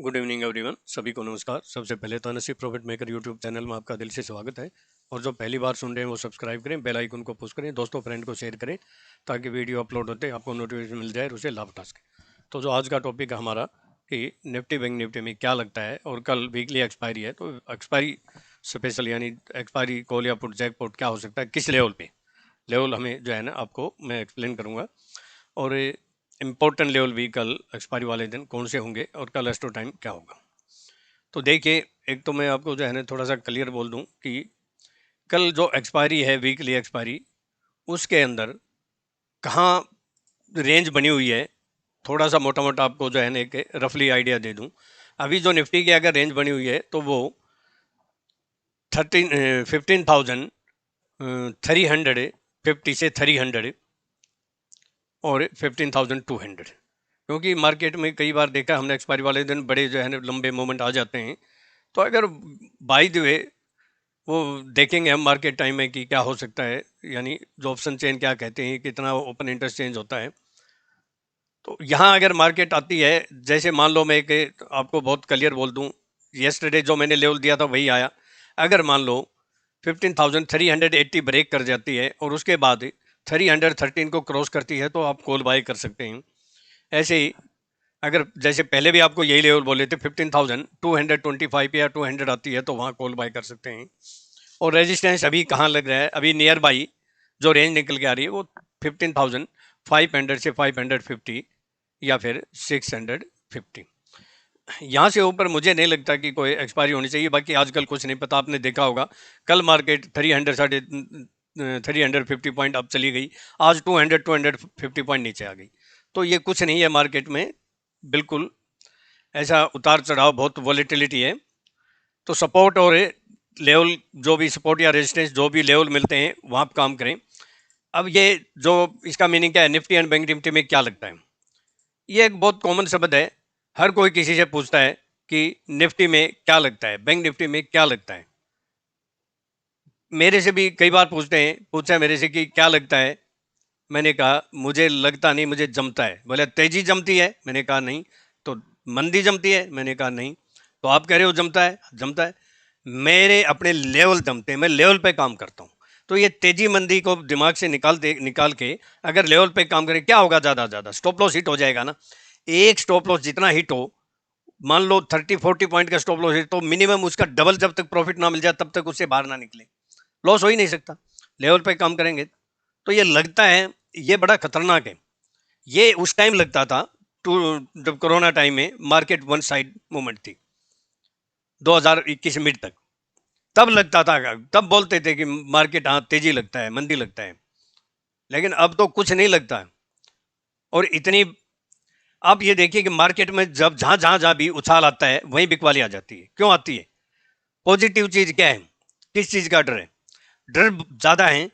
Good evening everyone, सभी को नमस्कार। सबसे पहले तो नसीब प्रॉफिट मेकर यूट्यूब चैनल में आपका दिल से स्वागत है। और जो पहली बार सुन रहे हैं वो सब्सक्राइब करें, बेल आइकन को पुश करें, दोस्तों फ्रेंड को शेयर करें ताकि वीडियो अपलोड होते आपको नोटिफिकेशन मिल जाए और उसे लाभ उठा सके। तो जो आज का टॉपिक है हमारा कि निफ्टी बैंक निफ्टी में क्या लगता है, और कल वीकली एक्सपायरी है तो एक्सपायरी स्पेशल यानी एक्सपायरी कॉल या पुट जैकपॉट क्या हो सकता है, किस लेवल पे, लेवल हमें जो है ना आपको मैं एक्सप्लेन करूँगा। और इम्पोर्टेंट लेवल भी कल एक्सपायरी वाले दिन कौन से होंगे और कल एस्टो टाइम क्या होगा। तो देखिए, एक तो मैं आपको जो है ना थोड़ा सा क्लियर बोल दूं कि कल जो एक्सपायरी है वीकली एक्सपायरी, उसके अंदर कहाँ रेंज बनी हुई है, थोड़ा सा मोटा मोटा आपको जो है ना एक रफली आइडिया दे दूं। अभी जो निफ्टी की अगर रेंज बनी हुई है तो वो 15,350 से 300 और 15,200, क्योंकि मार्केट में कई बार देखा हमने एक्सपायरी वाले दिन बड़े जो है ना लंबे मोमेंट आ जाते हैं। तो अगर बाय द वे वो देखेंगे हम मार्केट टाइम में कि क्या हो सकता है, यानी जो ऑप्शन चेन क्या कहते हैं, कितना ओपन इंटरेस्ट चेंज होता है। तो यहाँ अगर मार्केट आती है, जैसे मान लो मैं एक आपको बहुत क्लियर बोल दूँ, येस्टरडे जो मैंने लेवल दिया था वही आया। अगर मान लो 15,380 ब्रेक कर जाती है और उसके बाद 313 को क्रॉस करती है तो आप कॉल बाय कर सकते हैं। ऐसे ही अगर जैसे पहले भी आपको यही लेवल बोले थे 15,225 या 200 आती है तो वहाँ कॉल बाय कर सकते हैं। और रेजिस्टेंस अभी कहाँ लग रहा है, अभी नियर बाई जो रेंज निकल के आ रही है वो 15,500 से 550 या फिर 650। यहाँ से ऊपर मुझे नहीं लगता कि कोई एक्सपायरी होनी चाहिए। बाकी आजकल कुछ नहीं पता, आपने देखा होगा कल मार्केट 350 पॉइंट अब चली गई, आज 250 पॉइंट नीचे आ गई। तो ये कुछ नहीं है मार्केट में, बिल्कुल ऐसा उतार चढ़ाव, बहुत वॉलेटिलिटी है। तो सपोर्ट और लेवल, जो भी सपोर्ट या रेजिस्टेंस जो भी लेवल मिलते हैं वहाँ आप काम करें। अब ये जो इसका मीनिंग क्या है, निफ्टी एंड बैंक निफ्टी में क्या लगता है, ये एक बहुत कॉमन शब्द है। हर कोई किसी से पूछता है कि निफ्टी में क्या लगता है, बैंक निफ्टी में क्या लगता है। मेरे से भी कई बार पूछा मेरे से कि क्या लगता है। मैंने कहा मुझे लगता नहीं, मुझे जमता है। बोले तेजी जमती है, मैंने कहा नहीं। तो मंदी जमती है, मैंने कहा नहीं। तो आप कह रहे हो जमता है, जमता है। मेरे अपने लेवल जमते हैं, मैं लेवल पे काम करता हूँ। तो ये तेजी मंदी को दिमाग से निकाल के अगर लेवल पे काम करें, क्या होगा, ज़्यादा ज़्यादा स्टॉप लॉस हिट हो जाएगा ना। एक स्टॉप लॉस जितना हिट हो, मान लो 30-40 पॉइंट का स्टॉप लॉस हिट, तो मिनिमम उसका डबल जब तक प्रॉफिट ना मिल जाए तब तक उससे बाहर ना निकले। लॉस हो ही नहीं सकता, लेवल पे काम करेंगे। तो ये लगता है, ये बड़ा खतरनाक है। ये उस टाइम लगता था टू जब कोरोना टाइम में मार्केट वन साइड मूवमेंट थी 2021 मिड तक, तब लगता था, तब बोलते थे कि मार्केट हाँ तेजी लगता है, मंदी लगता है। लेकिन अब तो कुछ नहीं लगता है। और इतनी, आप ये देखिए कि मार्केट में जब जहां जहां जहां भी उछाल आता है वहीं बिकवाली आ जाती है। क्यों आती है? पॉजिटिव चीज क्या है, किस चीज का डर है? डर ज्यादा है,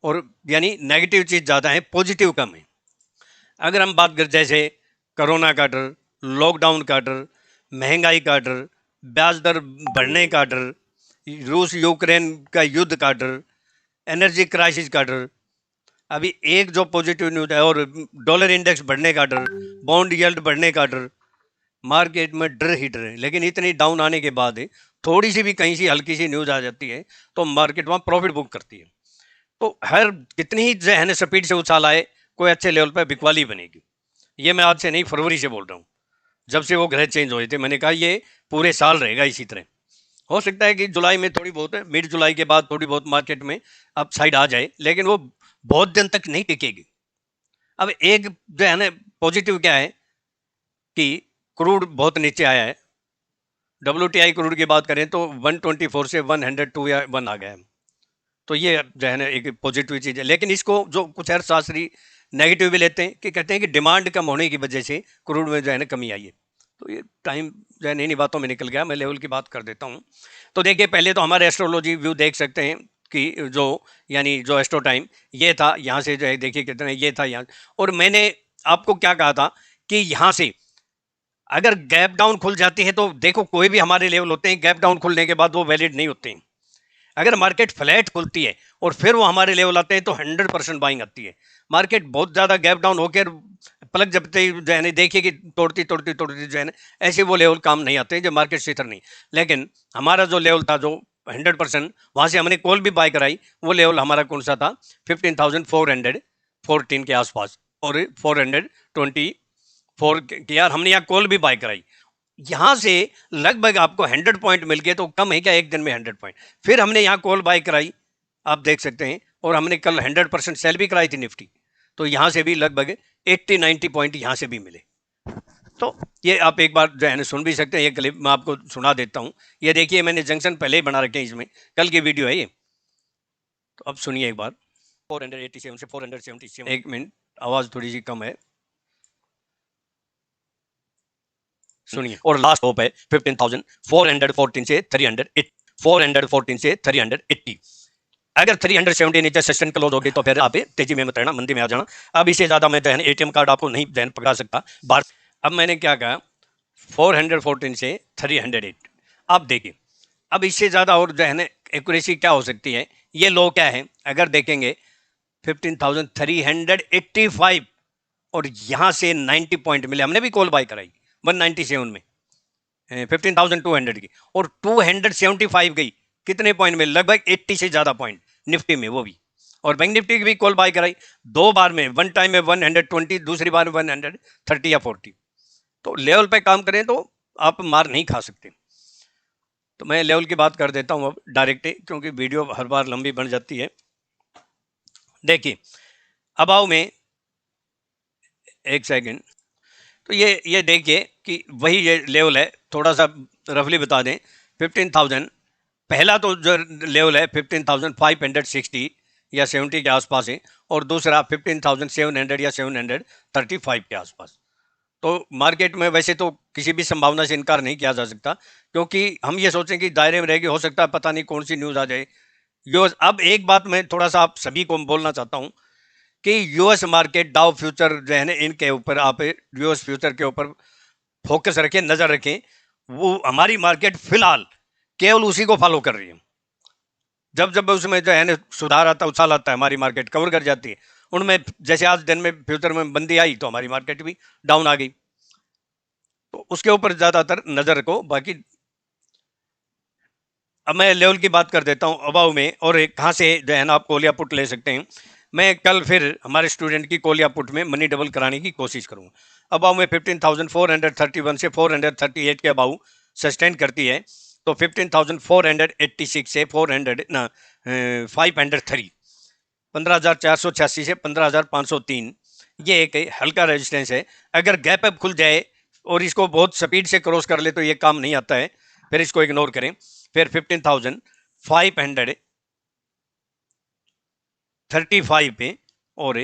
और यानी नेगेटिव चीज ज्यादा है, पॉजिटिव कम है। अगर हम बात करें जैसे कोरोना का डर, लॉकडाउन का डर, महंगाई का डर, ब्याज दर बढ़ने का डर, रूस यूक्रेन का युद्ध का डर, एनर्जी क्राइसिस का डर, अभी एक जो पॉजिटिव न्यूज है, और डॉलर इंडेक्स बढ़ने का डर, बॉन्ड यील्ड बढ़ने का डर, मार्केट में डर ही डर है। लेकिन इतनी डाउन आने के बाद थोड़ी सी भी कहीं सी हल्की सी न्यूज आ जाती है तो मार्केट वहाँ प्रॉफिट बुक करती है। तो हर कितनी ही जो है ना स्पीड से उछाल आए, कोई अच्छे लेवल पर बिकवाली बनेगी। ये मैं आज से नहीं, फरवरी से बोल रहा हूँ, जब से वो ग्रह चेंज हुए थे। मैंने कहा ये पूरे साल रहेगा इसी तरह। हो सकता है कि जुलाई में थोड़ी बहुत, मिड जुलाई के बाद थोड़ी बहुत मार्केट में अप साइड आ जाए, लेकिन वो बहुत दिन तक नहीं टिकेगी। अब एक जो है ना पॉजिटिव क्या है कि क्रूड बहुत नीचे आया है। WTI क्रूड की बात करें तो 124 से 102 या 1 आ गया है। तो ये जो है ना एक पॉजिटिव चीज़ है। लेकिन इसको जो कुछ अर्थशास्त्री नेगेटिव भी लेते हैं कि कहते हैं कि डिमांड कम होने की वजह से क्रूड में जो है ना कमी आई है। तो ये टाइम जो है इन्हीं बातों में निकल गया। मैं लेवल की बात कर देता हूँ। तो देखिए, पहले तो हमारे एस्ट्रोलॉजी व्यू देख सकते हैं कि जो यानी जो एस्ट्रो टाइम ये था, यहाँ से जो है देखिए कितने ये था यहाँ। और मैंने आपको क्या कहा था कि यहाँ से अगर गैप डाउन खुल जाती है तो देखो, कोई भी हमारे लेवल होते हैं, गैप डाउन खुलने के बाद वो वैलिड नहीं होते हैं। अगर मार्केट फ्लैट खुलती है और फिर वो हमारे लेवल आते हैं तो 100% बाइंग आती है। मार्केट बहुत ज़्यादा गैप डाउन होकर पलक जब जो है देखिए कि तोड़ती तोड़ती तोड़ती जो है ना ऐसे वो लेवल काम नहीं आते जो मार्केट से इधर नहीं। लेकिन हमारा जो लेवल था जो 100% वहाँ से हमने कॉल भी बाय कराई, वो लेवल हमारा कौन सा था 15,414 के आसपास और 424 के यार हमने यहाँ कॉल भी बाय कराई। यहाँ से लगभग आपको 100 पॉइंट मिल गए, तो कम है क्या एक दिन में 100 पॉइंट। फिर हमने यहाँ कॉल बाय कराई, आप देख सकते हैं, और हमने कल 100% सेल भी कराई थी निफ्टी, तो यहाँ से भी लगभग 80-90 पॉइंट यहाँ से भी मिले। तो ये आप एक बार जो है ना सुन भी सकते हैं, ये क्लिप मैं आपको सुना देता हूँ। ये देखिए मैंने जंक्शन पहले ही बना रखे हैं, इसमें कल की वीडियो है ये, तो अब सुनिए एक बार। 487 से 477, एक मिनट आवाज़ थोड़ी सी कम है, सुनिए। और लास्ट होप है 15,414 से 380, 414 से 380। अगर 370 नीचे सेशन क्लोज होगी तो फिर आप तेजी में मत रहना, मंदी में आ जाना। अब इससे ज्यादा मैं जहन एटीएम कार्ड आपको नहीं जहन पकड़ा सकता बार। अब मैंने क्या कहा 414 से 308। अब देखिए अब इससे ज्यादा और जो है ना एक्यूरेसी क्या हो सकती है, ये लो क्या है अगर देखेंगे 15,385, और यहां से 90 पॉइंट मिले, हमने भी कॉल बाय कराई 197 में 15,200 की, और 275 गई, कितने पॉइंट में लगभग 80 से ज्यादा पॉइंट निफ्टी में, वो भी। और बैंक निफ्टी की भी कॉल बाय कराई 2 बार में, वन टाइम में 120, दूसरी बार 130 या 40। तो लेवल पे काम करें तो आप मार नहीं खा सकते। तो मैं लेवल की बात कर देता हूं अब डायरेक्ट, क्योंकि वीडियो हर बार लंबी बन जाती है। देखिए अबाव में एक सेकंड, तो ये देखिए कि वही ये लेवल है, थोड़ा सा रफली बता दें 15,000 पहला तो जो लेवल है 15,560 या 70 के आसपास है, और दूसरा 15,700 या 735 के आसपास। तो मार्केट में वैसे तो किसी भी संभावना से इनकार नहीं किया जा सकता, क्योंकि हम ये सोचें कि दायरे में रहेगी, हो सकता है पता नहीं कौन सी न्यूज़ आ जाए। यूएस, अब एक बात मैं थोड़ा सा आप सभी को बोलना चाहता हूँ कि यूएस मार्केट डाउ फ्यूचर जो है ना इनके ऊपर आप यूएस फ्यूचर के ऊपर फोकस रखें, नज़र रखें। वो हमारी मार्केट फिलहाल केवल उसी को फॉलो कर रही है। जब जब उसमें जो है ना सुधार आता है, उछाल आता है, हमारी मार्केट कवर कर जाती है उनमें। जैसे आज दिन में फ्यूचर में बंदी आई तो हमारी मार्केट भी डाउन आ गई, तो उसके ऊपर ज़्यादातर नज़र रखो। बाकी अब मैं लेवल की बात कर देता हूँ अबाव में, और कहाँ से जो है ना आप कोलिया पुट ले सकते हैं। मैं कल फिर हमारे स्टूडेंट की कोलिया पुट में मनी डबल कराने की कोशिश करूँगा। अबाव में 15,431 से 438 के अबाव सस्टेन करती है, तो 15,486 से 503, 15,486 से 15,503, ये एक हल्का रेजिस्टेंस है। अगर गैप अप खुल जाए और इसको बहुत स्पीड से क्रॉस कर ले तो ये काम नहीं आता है, फिर इसको इग्नोर करें। फिर 15,535 पे और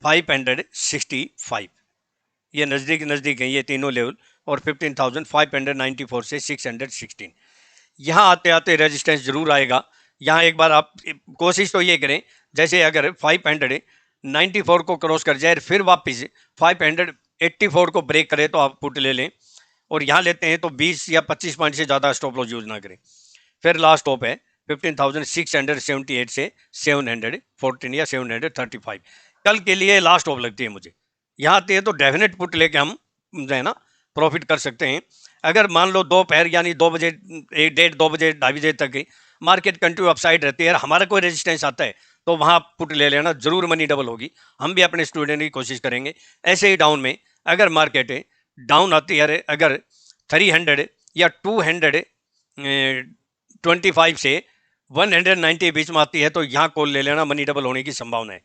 565, ये नज़दीक नज़दीक है ये तीनों लेवल, और 15,594 से 616। यहाँ आते आते रेजिस्टेंस जरूर आएगा। यहाँ एक बार आप कोशिश तो ये करें, जैसे अगर 594 को क्रॉस कर जाए फिर वापस 584 को ब्रेक करे तो आप पुट ले लें, और यहाँ लेते हैं तो 20 या 25 पॉइंट से ज़्यादा स्टॉप लॉस यूज ना करें। फिर लास्ट स्टॉप है 15,678 से 714 या 735, कल के लिए लास्ट स्टॉप लगती है मुझे। यहाँ आते हैं तो डेफिनेट पुट लेके हम जो है ना प्रॉफिट कर सकते हैं। अगर मान लो दोपहर यानी 2 बजे, 1-1:30 2 बजे 2:30 बजे तक मार्केट कंटिन्यू अपसाइड रहती है, हमारा कोई रेजिस्टेंस आता है तो वहाँ पुट ले लेना, जरूर मनी डबल होगी। हम भी अपने स्टूडेंट की कोशिश करेंगे। ऐसे ही डाउन में अगर मार्केट डाउन आती है, अगर 300 या 225 से 190 के बीच में आती है तो यहाँ कॉल ले लेना, मनी डबल होने की संभावना है।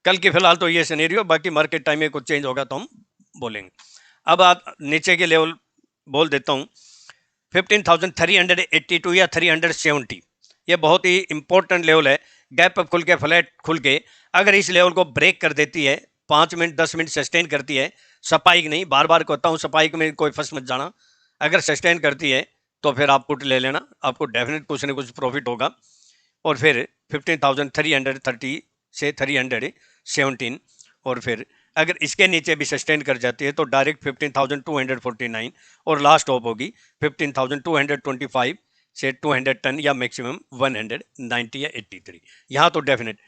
कल के फिलहाल तो ये सिनेरियो, बाकी मार्केट टाइम में कुछ चेंज होगा तो हम बोलेंगे। अब आप नीचे के लेवल बोल देता हूँ 15,382 या 370, ये बहुत ही इंपॉर्टेंट लेवल है। गैप अप खुल के फ्लैट खुल के अगर इस लेवल को ब्रेक कर देती है, 5 मिनट 10 मिनट सस्टेन करती है, स्पाइक नहीं, बार बार कहता हूँ स्पाइक में कोई फंस मत जाना। अगर सस्टेन करती है तो फिर आप पुट ले लेना, आपको डेफिनेट कुछ ना कुछ प्रॉफिट होगा। और फिर 15,330 से 317, और फिर अगर इसके नीचे भी सस्टेन कर जाती है तो डायरेक्ट 15,249, और लास्ट टॉप होगी 15,225 से 210 या मैक्सिमम 190 या 83। यहाँ तो डेफिनेट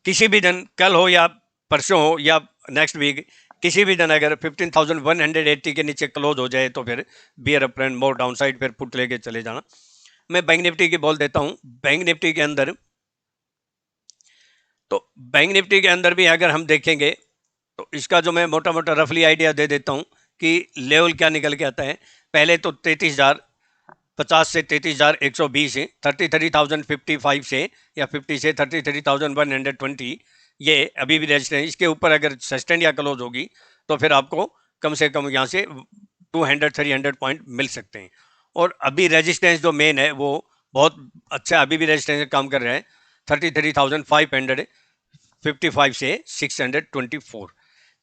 किसी भी दिन, कल हो या परसों हो या नेक्स्ट वीक किसी भी दिन अगर 15,180 के नीचे क्लोज हो जाए तो फिर बियर अप ट्रेंड, मोर डाउन साइड, फिर पुट लेके चले जाना। मैं बैंक निफ्टी की बोल देता हूँ। बैंक निफ्टी के अंदर, तो बैंक निफ्टी के अंदर भी अगर हम देखेंगे तो इसका जो मैं मोटा मोटा रफली आइडिया दे देता हूँ कि लेवल क्या निकल के आता है। पहले तो 33,050 से 33,120 है, 33,055 से या 50 से 33,120, ये अभी भी रेजिस्टेंस। इसके ऊपर अगर सस्टेन या क्लोज होगी तो फिर आपको कम से कम यहाँ से 200-300 पॉइंट मिल सकते हैं। और अभी रेजिस्टेंस जो मेन है वो बहुत अच्छा अभी भी रेजिस्टेंस काम कर रहा है, 33,555 से 624।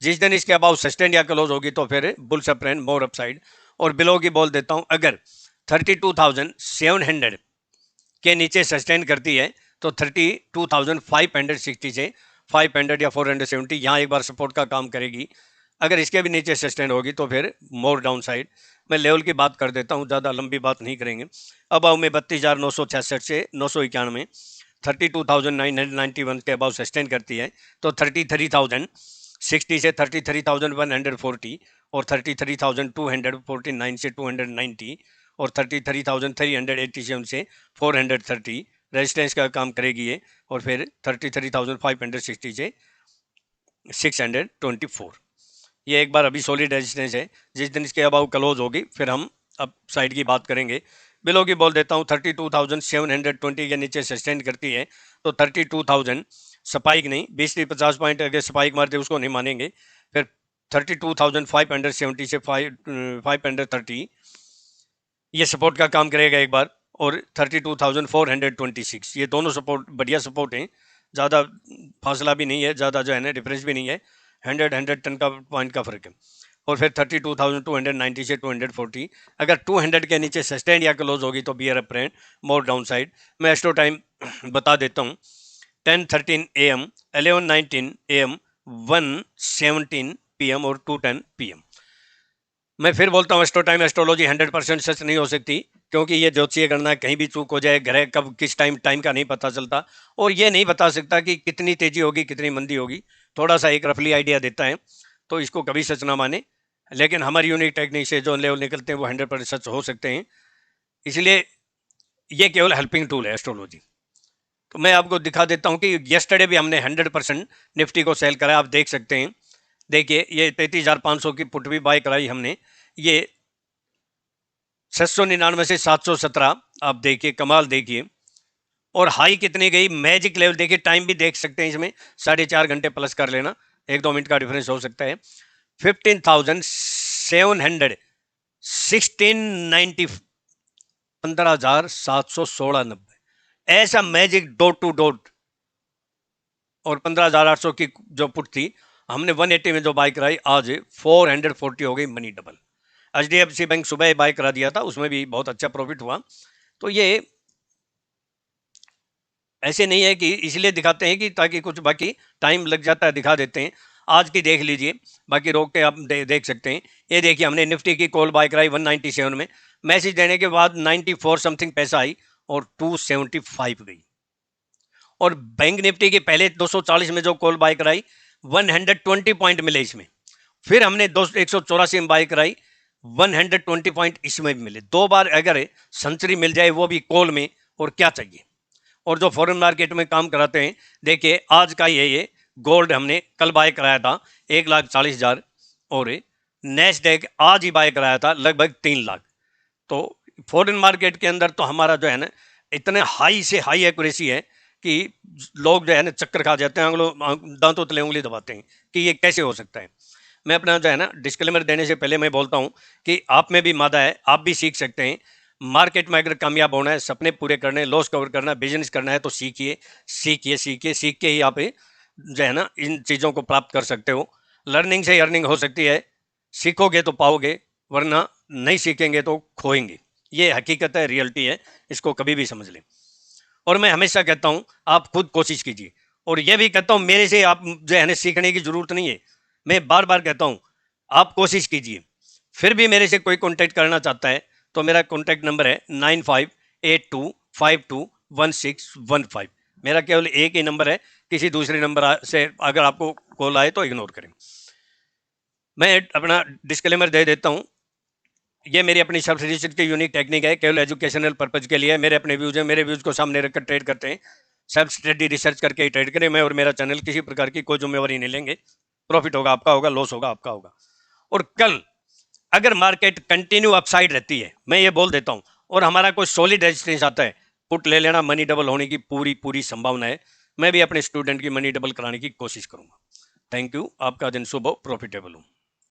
जिस दिन इसके अबाउ सस्टेन या क्लोज होगी तो फिर बुल्स अप ट्रेंड, मोर अपसाइड। और बिलो की बोल देता हूं, अगर 32,700 के नीचे सस्टेन करती है तो 32,560 से 500 या 470 यहाँ एक बार सपोर्ट का काम करेगी। अगर इसके भी नीचे सस्टेन होगी तो फिर मोर डाउन साइड। मैं लेवल की बात कर देता हूँ, ज़्यादा लंबी बात नहीं करेंगे। अब आओ में 32,966 से 991, 32,991 के अबाउ सस्टेन करती है तो 33,060 से 33,140 और 33,249 से 290 और 33,387 से 430 रेजिस्टेंस का काम करेगी ये। और फिर 33,560 से 624, ये एक बार अभी सॉलिड रेजिस्टेंस है। जिस दिन इसके अबाउ क्लोज होगी फिर हम अब साइड की बात करेंगे। बिलो की बोल देता हूँ, 32,720 के नीचे सस्टेन करती है तो 32,000 स्पाइक नहीं, 20-50 पॉइंट अगर स्पाइक मारते उसको नहीं मानेंगे। फिर 32,570 से 530 ये सपोर्ट का काम करेगा एक बार। और 32,426 ये दोनों सपोर्ट बढ़िया सपोर्ट हैं, ज़्यादा फासला भी नहीं है, ज़्यादा जो है ना डिफरेंस भी नहीं है, 100 का पॉइंट का फर्क है। और फिर 32,290 से 240 अगर 200 के नीचे सस्टेन या क्लोज होगी तो बियर अप ट्रेंड, मोर डाउन साइड। मैं एस्ट्रो टाइम बता देता हूँ, 10:13 AM, 11:19 AM, 1:17 PM और 2:10 PM। मैं फिर बोलता हूँ, एस्ट्रो टाइम एस्ट्रोलॉजी 100% सच नहीं हो सकती, क्योंकि ये ज्योतिषीय गणना कहीं भी चूक हो जाए, ग्रह कब किस टाइम का नहीं पता चलता, और ये नहीं बता सकता कि कितनी तेजी होगी कितनी मंदी होगी। थोड़ा सा एक रफली आइडिया देता है, तो इसको कभी सच ना माने। लेकिन हमारी यूनिक टेक्निक से जो लेवल निकलते हैं वो 100% सच हो सकते हैं, इसलिए ये केवल हेल्पिंग टूल है एस्ट्रोलॉजी। तो मैं आपको दिखा देता हूँ कि येस्टरडे भी हमने 100% निफ्टी को सेल करा, आप देख सकते हैं। देखिए ये 33,500 की पुट भी बाय कराई हमने, ये 699 से 717, आप देखिए कमाल देखिए। और हाई कितनी गई, मैजिक लेवल देखिए, टाइम भी देख सकते हैं इसमें, 4.5 घंटे प्लस कर लेना, 1-2 मिनट का डिफरेंस हो सकता है। 15,700, 1690, 15,716, ऐसा मैजिक डॉट टू डॉट। और 15,800 की जो पुट थी हमने 180 में जो बाय कराई, आज 440 हो गई, मनी डबल। HDFC बैंक सुबह बाय करा दिया था, उसमें भी बहुत अच्छा प्रॉफिट हुआ। तो ये ऐसे नहीं है कि इसलिए दिखाते हैं कि ताकि कुछ, बाकी टाइम लग जाता है दिखा देते हैं। आज की देख लीजिए, बाकी रोक के आप देख सकते हैं। ये देखिए हमने निफ्टी की कॉल बाय कराई 197 में, मैसेज देने के बाद 94 समथिंग पैसा आई और 275 गई। और बैंक निफ्टी की पहले 240 में जो कॉल बाय कराई 120 पॉइंट मिले इसमें, फिर हमने 184 में बाय कराई 120 पॉइंट इसमें भी मिले। 2 बार अगर सेंचुरी मिल जाए वो भी कॉल में, और क्या चाहिए। और जो फॉरेन मार्केट में काम कराते हैं, देखिए आज का ये गोल्ड हमने कल बाय कराया था 1,40,000 और नेस्डेक आज ही बाय कराया था लगभग 3 लाख। तो फॉरेन मार्केट के अंदर तो हमारा जो है ना इतने हाई से हाई एक्यूरेसी है कि लोग जो है ना चक्कर खा जाते हैं, दांतों तले उंगली दबाते हैं कि ये कैसे हो सकता है। मैं अपना जो है ना डिस्क्लेमर देने से पहले मैं बोलता हूँ कि आप में भी मादा है, आप भी सीख सकते हैं। मार्केट में अगर कामयाब होना है, सपने पूरे करने, लॉस कवर करना है, बिजनेस करना है, तो सीखिए सीखिए सीखिए, सीख के ही आप जो है ना इन चीज़ों को प्राप्त कर सकते हो। लर्निंग से अर्निंग हो सकती है, सीखोगे तो पाओगे, वरना नहीं सीखेंगे तो खोएंगे। ये हकीकत है, रियलिटी है, इसको कभी भी समझ लें। और मैं हमेशा कहता हूँ आप खुद कोशिश कीजिए, और यह भी कहता हूँ मेरे से आप जो है ना सीखने की ज़रूरत नहीं है। मैं बार बार कहता हूँ आप कोशिश कीजिए। फिर भी मेरे से कोई कॉन्टैक्ट करना चाहता है तो मेरा कॉन्टैक्ट नंबर है 9582521615। मेरा केवल एक ही नंबर है, किसी दूसरे नंबर से अगर आपको कॉल आए तो इग्नोर करें। मैं अपना डिस्क्लेमर दे देता हूँ, ये मेरी अपनी सेल्फ रजिस्टर्ड की यूनिक टेक्निक है, केवल एजुकेशनल पर्पज के लिए। मेरे अपने व्यूज हैं, मेरे व्यूज को सामने रखकर ट्रेड करते हैं। सेल्फ स्टडी रिसर्च करके ही ट्रेड करें। मैं और मेरा चैनल किसी प्रकार की कोई जिम्मेवारी नहीं लेंगे। प्रॉफिट होगा आपका होगा, लॉस होगा आपका होगा। और कल अगर मार्केट कंटिन्यू अपसाइड रहती है, मैं ये बोल देता हूँ, और हमारा कोई सॉलिड रेजिस्टेंस आता है, पुट ले लेना, मनी डबल होने की पूरी पूरी संभावना है। मैं भी अपने स्टूडेंट की मनी डबल कराने की कोशिश करूंगा। थैंक यू, आपका दिन शुभ हो, प्रॉफिटेबल हो।